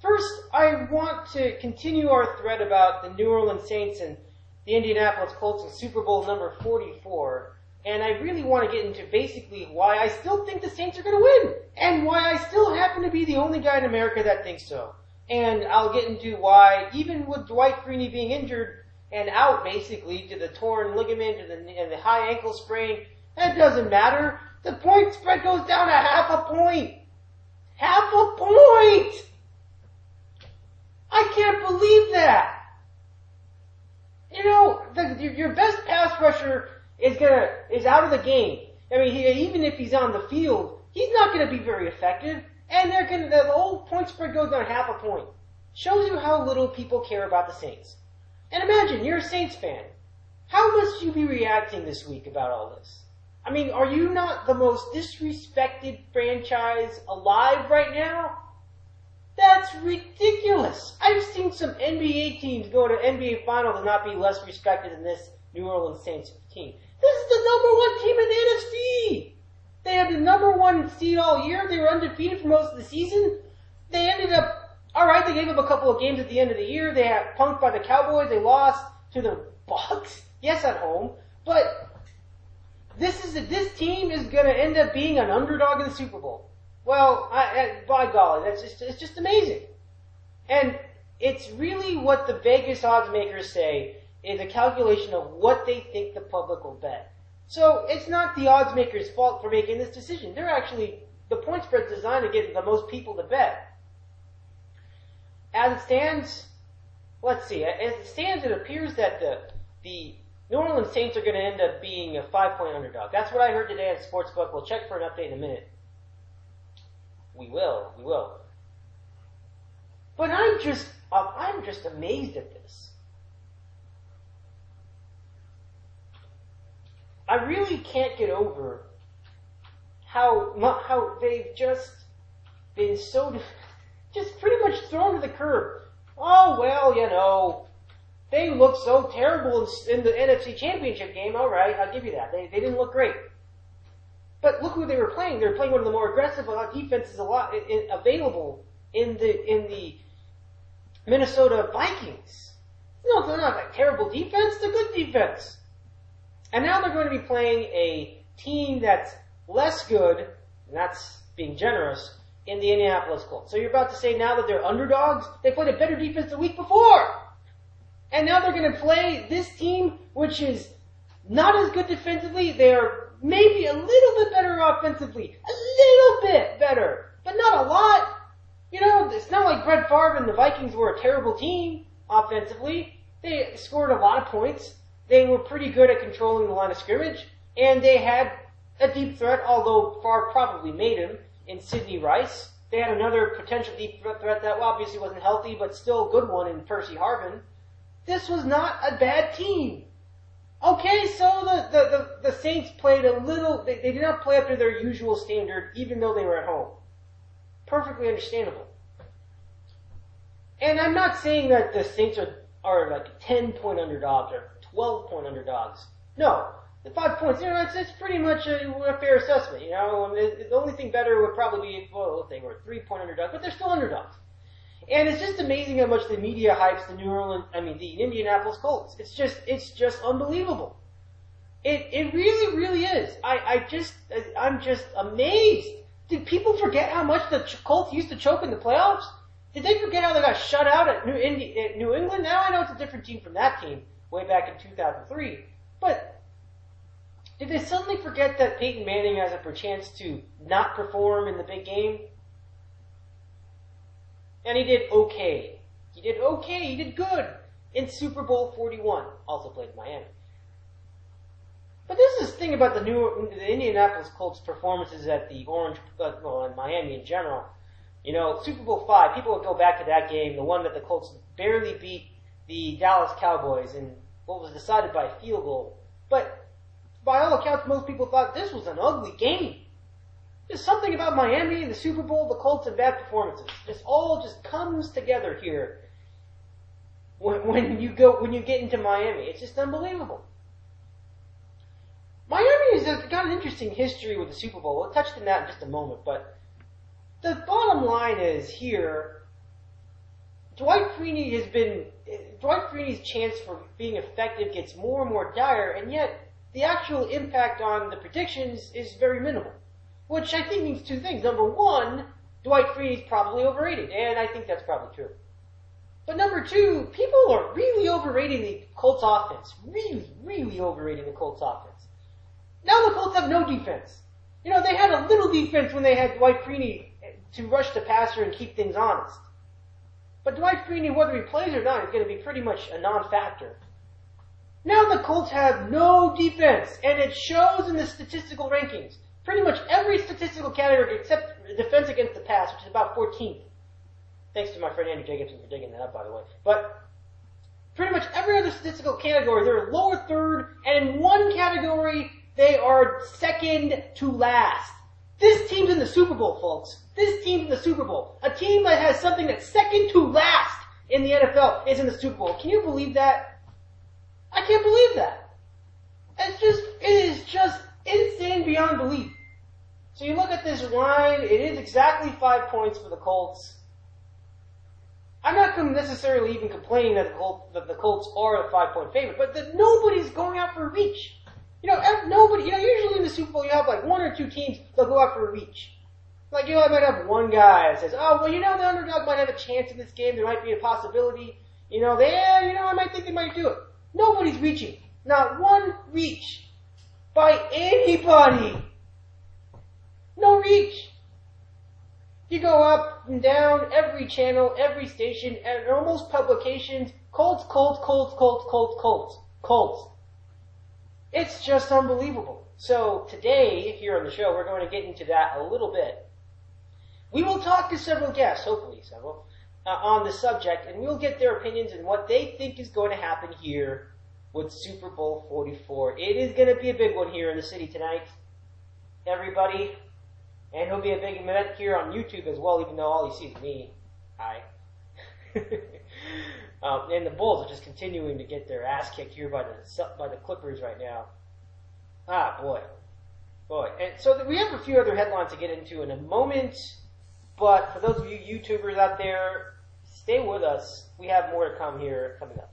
First, I want to continue our thread about the New Orleans Saints and the Indianapolis Colts in Super Bowl number 44. And I really want to get into basically why I still think the Saints are going to win. And why I still happen to be the only guy in America that thinks so. And I'll get into why, even with Dwight Freeney being injured and out basically to the torn ligament and the high ankle sprain, that doesn't matter. The point spread goes down to half a point. Half a point! I can't believe that. You know, your best pass rusher is out of the game. I mean, even if he's on the field, he's not going to be very effective. And the whole point spread goes down half a point. Shows you how little people care about the Saints. And imagine, you're a Saints fan. How must you be reacting this week about all this? I mean, are you not the most disrespected franchise alive right now? That's ridiculous. I've seen some NBA teams go to NBA Finals and not be less respected than this New Orleans Saints team. This is the number one team in the NFC. They had the number one seed all year. They were undefeated for most of the season. They ended up, alright, they gave up a couple of games at the end of the year. They got punked by the Cowboys. They lost to the Bucs. Yes, at home. But this team is going to end up being an underdog in the Super Bowl. Well, by golly, it's just amazing. And it's really what the Vegas odds makers say is a calculation of what they think the public will bet. So it's not the odds makers' fault for making this decision. They're actually, the point spread's designed to get the most people to bet. As it stands, let's see, it appears that the New Orleans Saints are going to end up being a 5-point underdog. That's what I heard today at Sportsbook. We'll check for an update in a minute. We will. But I'm just amazed at this. I really can't get over how they've just been just pretty much thrown to the curb. Oh, well, you know, they looked so terrible in the NFC Championship game. All right, I'll give you that. They didn't look great. But look who they were playing. They were playing one of the more aggressive defenses available in the Minnesota Vikings. No, they're not a terrible defense. They're good defense. And now they're going to be playing a team that's less good, and that's being generous, in the Indianapolis Colts. So you're about to say now that they're underdogs? They played a better defense the week before. And now they're going to play this team, which is not as good defensively. They're maybe a little bit better offensively. A little bit better. But not a lot. You know, it's not like Brett Favre and the Vikings were a terrible team offensively. They scored a lot of points. They were pretty good at controlling the line of scrimmage. And they had a deep threat, although Favre probably made him, in Sidney Rice. They had another potential deep threat that obviously wasn't healthy, but still a good one in Percy Harvin. This was not a bad team. Okay, so the Saints played a little, they did not play up to their usual standard, even though they were at home. Perfectly understandable. And I'm not saying that the Saints are like 10-point underdogs or 12-point underdogs. No, the 5 points, it's pretty much a fair assessment, you know. The only thing better would probably be, well, if they were 3-point underdogs, but they're still underdogs. And it's just amazing how much the media hypes the Indianapolis Colts. It's just unbelievable. It really, really is. I'm just amazed. Did people forget how much the Colts used to choke in the playoffs? Did they forget how they got shut out at New England? Now I know it's a different team from that team way back in 2003. But did they suddenly forget that Peyton Manning has a chance to not perform in the big game? And he did okay. He did good in Super Bowl 41. Also played in Miami. But this is the thing about the Indianapolis Colts performances at the in Miami in general. You know, Super Bowl 5, people would go back to that game, the one that the Colts barely beat the Dallas Cowboys in what was decided by a field goal. But by all accounts, most people thought this was an ugly game. There's something about Miami and the Super Bowl, the Colts, and bad performances. This all just comes together here when you get into Miami. It's just unbelievable. Miami has got an interesting history with the Super Bowl. We'll touch on that in just a moment, but the bottom line is here, Dwight Freeney's chance for being effective gets more and more dire, and yet the actual impact on the predictions is very minimal. Which I think means two things. Number one, Dwight Freeney's probably overrated, and I think that's probably true. But number two, people are really overrating the Colts offense. Really, really overrating the Colts offense. Now the Colts have no defense. You know, they had a little defense when they had Dwight Freeney to rush the passer and keep things honest. But Dwight Freeney, whether he plays or not, is going to be pretty much a non-factor. Now the Colts have no defense, and it shows in the statistical rankings. Pretty much every statistical category except defense against the pass, which is about 14th. Thanks to my friend Andy Jacobson for digging that up, by the way. But pretty much every other statistical category, they're lower third, and in one category, they are second to last. This team's in the Super Bowl, folks. This team's in the Super Bowl. A team that has something that's second to last in the NFL is in the Super Bowl. Can you believe that? I can't believe that. It is just insane beyond belief. So you look at this line, it is exactly 5 points for the Colts. I'm not necessarily even complaining that the Colts are a 5-point favorite, but that nobody's going out for a reach. Usually in the Super Bowl you have like one or two teams that'll go out for a reach. Like, I might have one guy that says, the underdog might have a chance in this game, there might be a possibility. I might think they might do it. Nobody's reaching. Not one reach. By anybody. No reach. You go up and down every channel, every station, and almost publications, Colts. It's just unbelievable. So today, here on the show, we're going to get into that a little bit. We will talk to several guests, hopefully several, on the subject, and we'll get their opinions and what they think is going to happen here with Super Bowl 44. It is going to be a big one here in the city tonight, everybody. And it'll be a big event here on YouTube as well, even though all you see is me. Hi. And the Bulls are just continuing to get their ass kicked here by the Clippers right now. Boy. And so we have a few other headlines to get into in a moment, but for those of you YouTubers out there, stay with us. We have more to come here coming up.